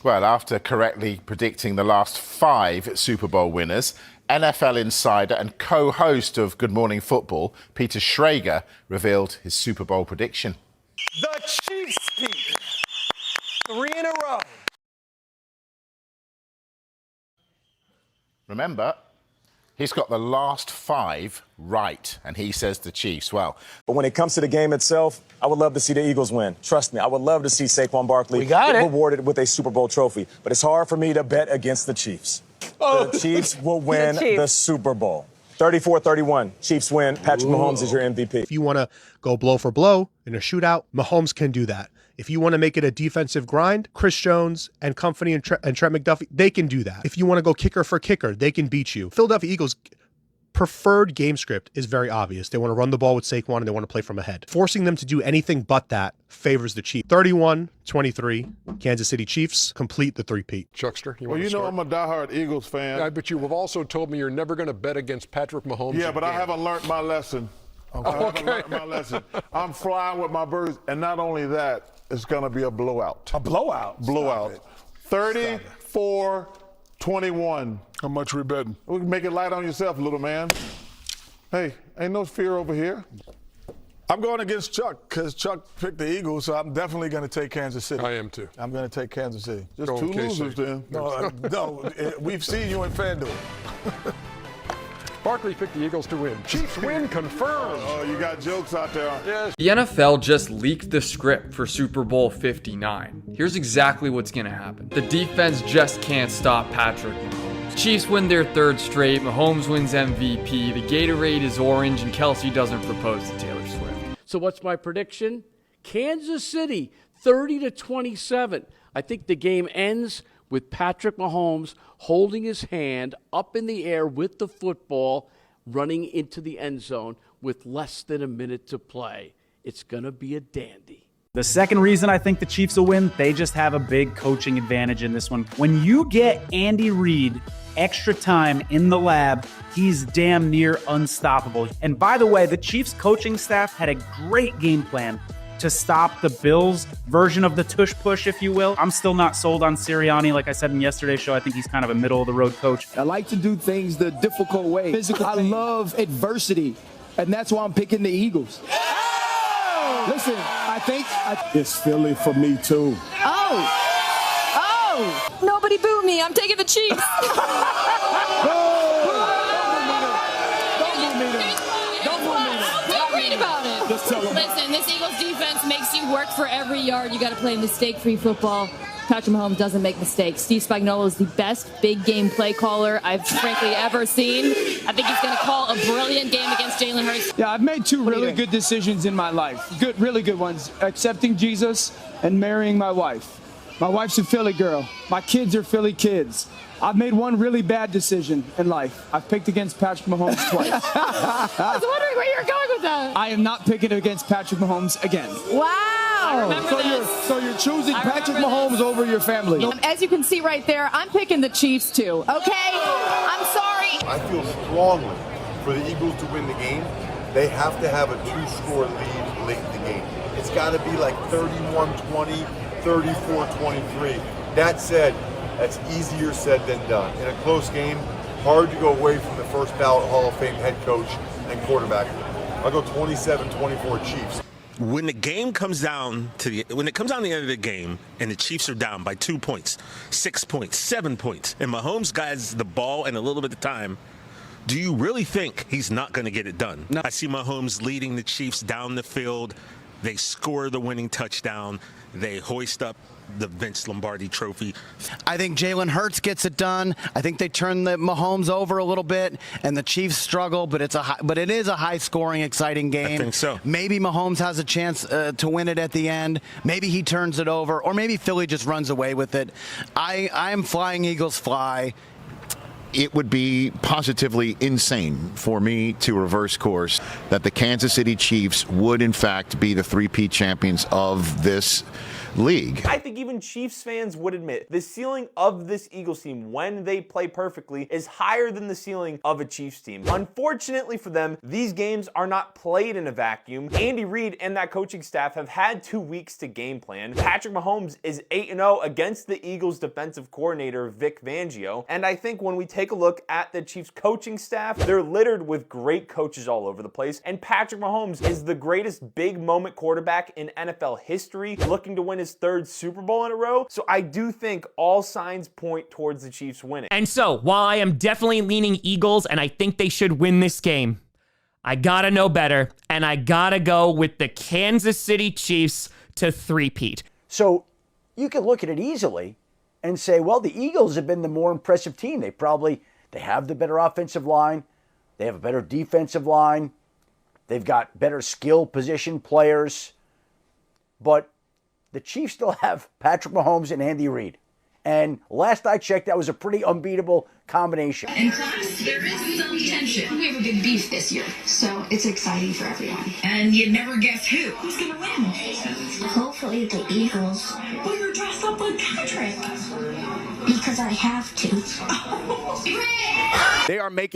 Well, after correctly predicting the last 5 Super Bowl winners, NFL insider and co-host of Good Morning Football, Peter Schrager, revealed his Super Bowl prediction. The Chiefs beat 3 in a row. Remember, he's got the last 5 right, and he says the Chiefs. Well, but when it comes to the game itself, I would love to see the Eagles win. Trust me, I would love to see Saquon Barkley rewarded with a Super Bowl trophy. But it's hard for me to bet against the Chiefs. The Chiefs will win the Super Bowl. 34-31. Chiefs win. Patrick Mahomes is your MVP. If you want to go blow for blow in a shootout, Mahomes can do that. If you want to make it a defensive grind, Chris Jones and company and Trent McDuffie, they can do that. If you want to go kicker for kicker, they can beat you. Philadelphia Eagles' preferred game script is very obvious. They want to run the ball with Saquon and they want to play from ahead. Forcing them to do anything but that favors the Chiefs. 31-23, Kansas City Chiefs complete the three-peat. Chuckster, Well, you know I'm a diehard Eagles fan. Yeah, but you have also told me you're never going to bet against Patrick Mahomes. Yeah, but I haven't learned my lesson. I haven't learned my lesson. I'm flying with my birds, and not only that, it's going to be a blowout. A blowout? Blowout. 34-21. How much we betting? We can make it light on yourself, little man. Hey, ain't no fear over here. I'm going against Chuck because Chuck picked the Eagles, so I'm definitely going to take Kansas City. I am too. I'm going to take Kansas City. Just 2 losers then. No, we've seen you in FanDuel. Barkley picked the Eagles to win. Chiefs win confirmed. Oh, you got jokes out there. Yes. The NFL just leaked the script for Super Bowl 59. Here's exactly what's going to happen. The defense just can't stop Patrick Mahomes. Chiefs win their 3rd straight, Mahomes wins MVP, the Gatorade is orange, and Kelsey doesn't propose to Taylor Swift. So what's my prediction? Kansas City, 30-27. I think the game ends with Patrick Mahomes holding his hand up in the air with the football, running into the end zone with less than a minute to play. It's going to be a dandy. The second reason I think the Chiefs will win, they just have a big coaching advantage in this one. When you get Andy Reid extra time in the lab, he's damn near unstoppable. And by the way, the Chiefs coaching staff had a great game plan to stop the Bills' version of the tush push, if you will. I'm still not sold on Sirianni. Like I said in yesterday's show, I think he's kind of a middle-of-the-road coach. I like to do things the difficult way. I love adversity, and that's why I'm picking the Eagles. Listen, I think it's Philly for me, too. Oh! Nobody boo me. I'm taking the Chiefs. Listen, this Eagles defense makes you work for every yard. You got to play mistake-free football. Patrick Mahomes doesn't make mistakes. Steve Spagnuolo is the best big game play caller I've frankly ever seen. I think he's going to call a brilliant game against Jalen Hurts. Yeah, I've made 2 really good decisions in my life. Really good ones. Accepting Jesus and marrying my wife. My wife's a Philly girl. My kids are Philly kids. I've made 1 really bad decision in life. I've picked against Patrick Mahomes twice. I was wondering where you were going with that. I am not picking against Patrick Mahomes again. Wow. So you're choosing Patrick Mahomes over your family. As you can see right there, I'm picking the Chiefs too, okay? I'm sorry. I feel strongly for the Eagles to win the game. They have to have a 2-score lead late in the game. It's got to be like 31-20, 34-23. That said, that's easier said than done. In a close game, hard to go away from the first ballot Hall of Fame head coach and quarterback. I'll go 27-24 Chiefs. When the game comes down to the end of the game and the Chiefs are down by 2 points, 6 points, 7 points, and Mahomes has the ball and a little bit of time, do you really think he's not going to get it done? No. I see Mahomes leading the Chiefs down the field. They score the winning touchdown. They hoist up the Vince Lombardi trophy. I think Jalen Hurts gets it done. I think they turn the Mahomes over a little bit, and the Chiefs struggle. But it is a high-scoring, exciting game. I think so. Maybe Mahomes has a chance to win it at the end. Maybe he turns it over, or maybe Philly just runs away with it. I'm flying Eagles fly. It would be positively insane for me to reverse course that the Kansas City Chiefs would, in fact, be the 3-peat champions of this league. I think even Chiefs fans would admit the ceiling of this Eagles team when they play perfectly is higher than the ceiling of a Chiefs team. Unfortunately for them, these games are not played in a vacuum. Andy Reid and that coaching staff have had 2 weeks to game plan. Patrick Mahomes is 8-0 against the Eagles defensive coordinator Vic Fangio, and I think when we take a look at the Chiefs coaching staff, they're littered with great coaches all over the place, and Patrick Mahomes is the greatest big moment quarterback in NFL history, looking to win his 3rd Super Bowl in a row. So I do think all signs point towards the Chiefs winning. And so, while I am definitely leaning Eagles and I think they should win this game, I gotta know better, and I gotta go with the Kansas City Chiefs to three-peat. So you can look at it easily and say, well, the Eagles have been the more impressive team. They have the better offensive line. They have a better defensive line. They've got better skill position players. But the Chiefs still have Patrick Mahomes and Andy Reid. And last I checked, that was a pretty unbeatable combination. And plus, there is some tension. We have a big beef this year, so it's exciting for everyone. And you'd never guess who's going to win. Hopefully the Eagles. Well, you're dressed up like Patrick. Because I have to.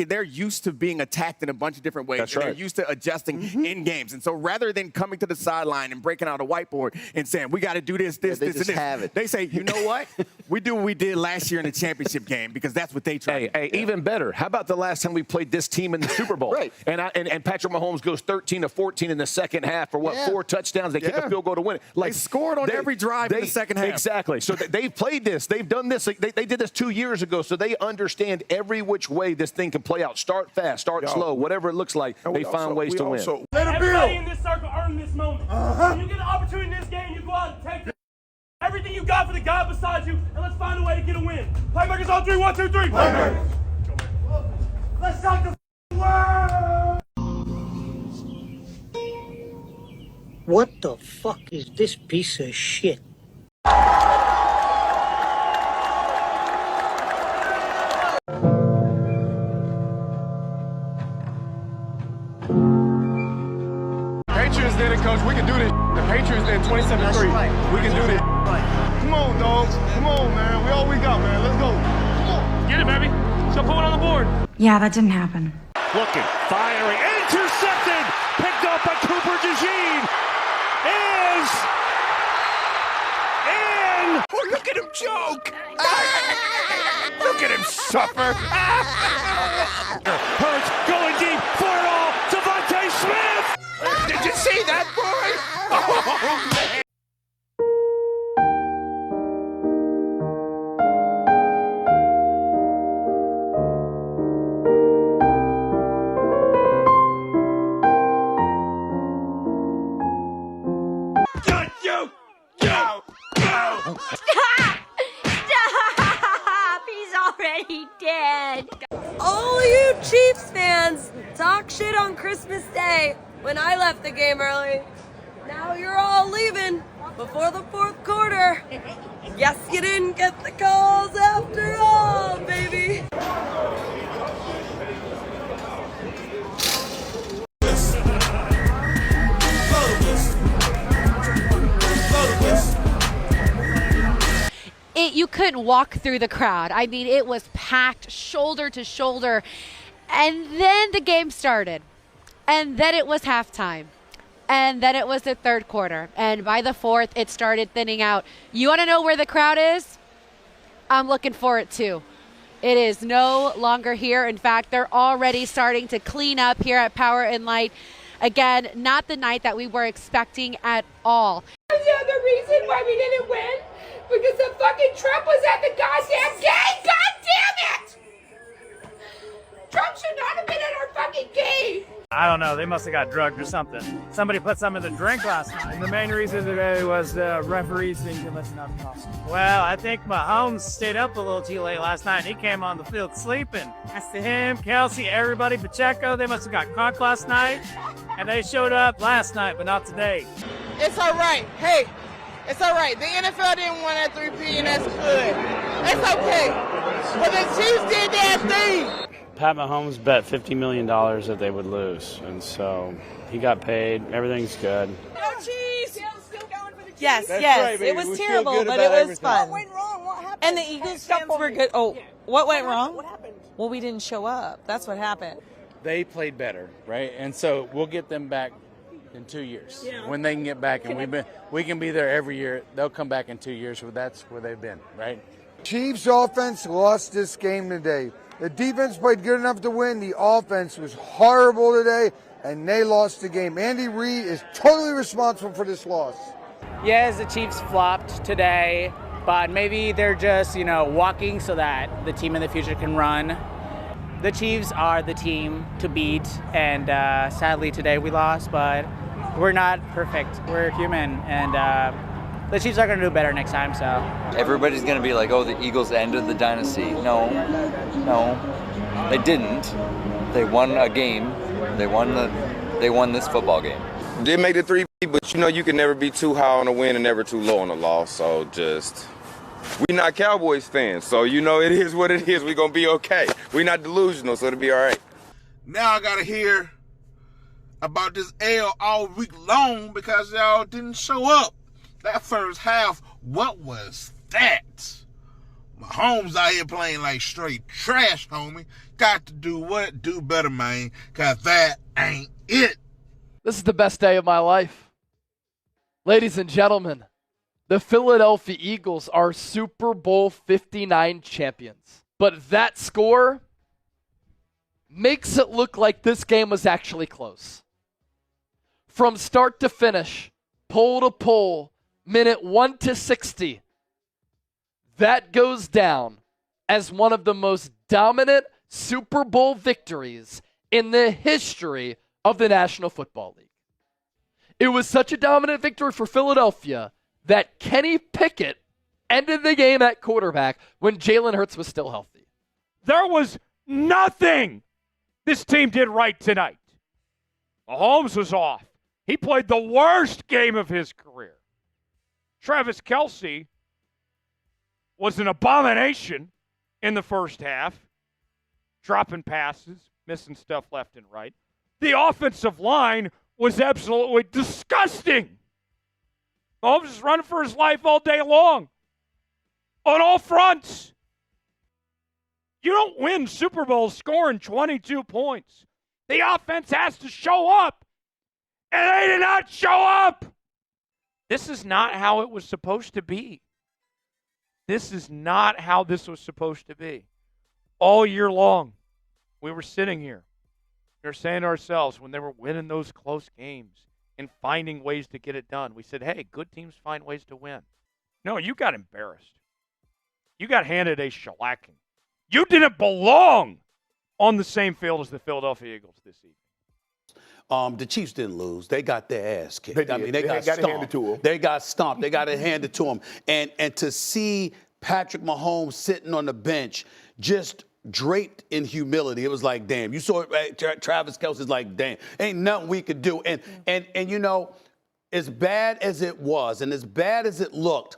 They're used to being attacked in a bunch of different ways. That's right. They're used to adjusting in games. And so rather than coming to the sideline and breaking out a whiteboard and saying, we got to do this, and this, they say, you know what? We do what we did last year in the championship game because that's what they tried. Hey, even better. How about the last time we played this team in the Super Bowl? Right. And Patrick Mahomes goes 13-14 in the second half for 4 touchdowns. They kick a field goal to win it. They scored on every drive in the second half. Exactly. So they've played this. They've done this. They did this 2 years ago, so they understand every which way this thing can play out. Start fast, start slow, whatever it looks like, they find ways to win. Everybody in this circle earned this moment. When you get an opportunity in this game, you go out and take everything you got for the guy beside you, and let's find a way to get a win. Playmakers on 3, 1, 2, 3. Playmakers. Let's talk the word. What the fuck is this piece of shit? Patriots did it, Coach. We can do this. The Patriots did 27-3. We can do this. Come on, dog. Come on, man. We all we got, man. Let's go. Come on. Get it, baby. So put it on the board. Yeah, that didn't happen. Looking, firing, intercepted, picked up by Cooper DeJean. Oh, look at him choke! Look at him suffer! Hurts going deep for it all. Devontae Smith! Did you see that, boy? Oh, man. Stop! Stop! He's already dead. All you Chiefs fans talk shit on Christmas Day when I left the game early. Now you're all leaving before the 4th quarter. Guess you didn't get the calls after all, baby. You couldn't walk through the crowd. I mean, it was packed shoulder to shoulder. And then the game started. And then it was halftime. And then it was the 3rd quarter. And by the 4th, it started thinning out. You want to know where the crowd is? I'm looking for it too. It is no longer here. In fact, they're already starting to clean up here at Power and Light. Again, not the night that we were expecting at all. The other reason why we didn't win? Because the fucking Trump was at the goddamn game! God damn it! Trump should not have been at our fucking game! I don't know. They must have got drugged or something. Somebody put some in the drink last night. And the main reason today was the referees didn't give us enough calls. Well, I think Mahomes stayed up a little too late last night. He came on the field sleeping. That's to him, Kelsey, everybody, Pacheco. They must have got caught last night. And they showed up last night, but not today. It's all right. Hey, it's all right. The NFL didn't win at 3 p.m. That's good. It's okay. But the Chiefs did their thing. Pat Mahomes bet $50 million that they would lose, and so he got paid. Everything's good. Go Chiefs! Yes, That's yes. right, baby. It was We feel terrible, good but about it was everything. fun. What went wrong? What happened? And the Eagles fans were good. Oh, what went wrong? What happened? Well, we didn't show up. That's what happened. They played better, right? And so we'll get them back in 2 years when they can get back. And we can be there every year. They'll come back in 2 years. So that's where they've been, right? Chiefs offense lost this game today. The defense played good enough to win. The offense was horrible today, and they lost the game. Andy Reid is totally responsible for this loss. Yes, the Chiefs flopped today, but maybe they're just, walking so that the team in the future can run. The Chiefs are the team to beat, and sadly today we lost, but we're not perfect. We're human, and the Chiefs are going to do better next time. So everybody's going to be like, "Oh, the Eagles ended the dynasty." No, they didn't. They won a game. They won this football game. Did make the 3, but you can never be too high on a win and never too low on a loss. So we not Cowboys fans, so it is what it is. We're going to be okay. We're not delusional, so it'll be all right. Now I got to hear about this L all week long because y'all didn't show up. That first half, what was that? Mahomes out here playing like straight trash, homie. Got to do what? Do better, man, because that ain't it. This is the best day of my life. Ladies and gentlemen, the Philadelphia Eagles are Super Bowl 59 champions. But that score makes it look like this game was actually close. From start to finish, pole to pole, minute 1 to 60, that goes down as one of the most dominant Super Bowl victories in the history of the National Football League. It was such a dominant victory for Philadelphia that Kenny Pickett ended the game at quarterback when Jalen Hurts was still healthy. There was nothing this team did right tonight. Mahomes was off. He played the worst game of his career. Travis Kelce was an abomination in the first half, dropping passes, missing stuff left and right. The offensive line was absolutely disgusting. Mahomes is running for his life all day long on all fronts. You don't win Super Bowls scoring 22 points. The offense has to show up, and they did not show up. This is not how it was supposed to be. This is not how this was supposed to be. All year long, we were sitting here. We were saying to ourselves, when they were winning those close games and finding ways to get it done, we said, hey, good teams find ways to win. No, you got embarrassed. You got handed a shellacking. You didn't belong on the same field as the Philadelphia Eagles this evening. The Chiefs didn't lose. They got their ass kicked. They got it handed to them. They got stomped. They got it handed to them. And to see Patrick Mahomes sitting on the bench just draped in humility, it was like, damn. You saw it, Travis Kelce's like, damn, ain't nothing we could do. And as bad as it was and as bad as it looked,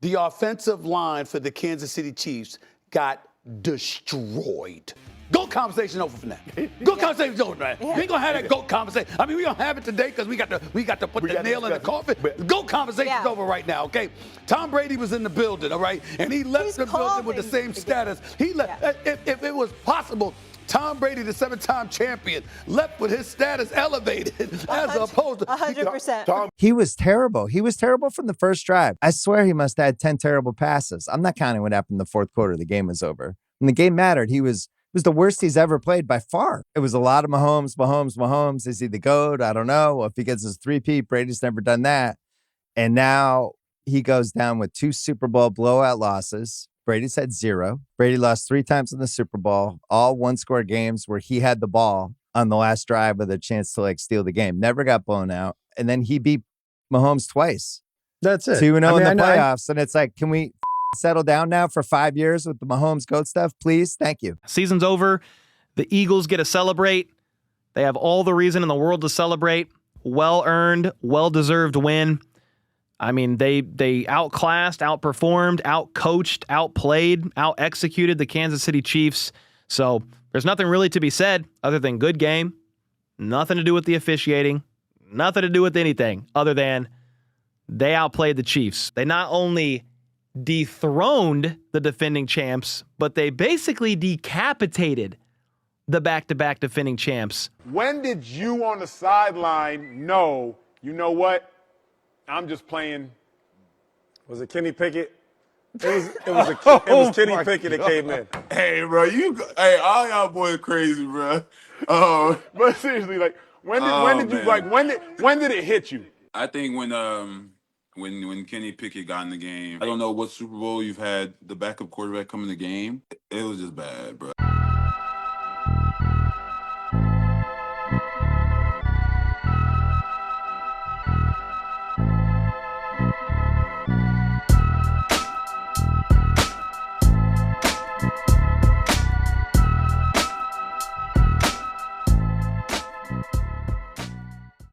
the offensive line for the Kansas City Chiefs got destroyed. GOAT conversation over from that. GOAT conversation over from that. We ain't gonna have that GOAT conversation. I mean, we gonna have it today because we got to put the nail in the coffin. GOAT conversation's over right now, okay? Tom Brady was in the building, all right, and he left the building with the same status. He left. If it was possible, Tom Brady, the 7-time champion, left with his status elevated as opposed to 100%. He was terrible. He was terrible from the first drive. I swear he must have had 10 terrible passes. I'm not counting what happened in the fourth quarter. The game was over. When the game mattered, it was the worst he's ever played by far. It was a lot of Mahomes. Is he the GOAT? I don't know. If he gets his 3-peat, Brady's never done that. And now he goes down with 2 Super Bowl blowout losses. Brady's had 0. Brady lost 3 times in the Super Bowl, all one-score games where he had the ball on the last drive with a chance to steal the game. Never got blown out. And then he beat Mahomes twice. That's it. 2-0 in the playoffs. And it's like, can we settle down now for 5 years with the Mahomes GOAT stuff, please? Thank you. Season's over. The Eagles get to celebrate. They have all the reason in the world to celebrate. Well-earned, well-deserved win. I mean, they outclassed, outperformed, outcoached, outplayed, out-executed the Kansas City Chiefs. So there's nothing really to be said other than good game. Nothing to do with the officiating. Nothing to do with anything other than They outplayed the Chiefs. They not only dethroned the defending champs, but they basically decapitated the back-to-back defending champs. When did you on the sideline know, you know what? I'm just playing. Was it Kenny Pickett? It was Kenny Pickett that came in. Hey, bro, all y'all boys crazy, bro. But seriously, like, when did it hit you? I think when Kenny Pickett got in the game, I don't know what Super Bowl you've had the backup quarterback come in the game. It was just bad, bro.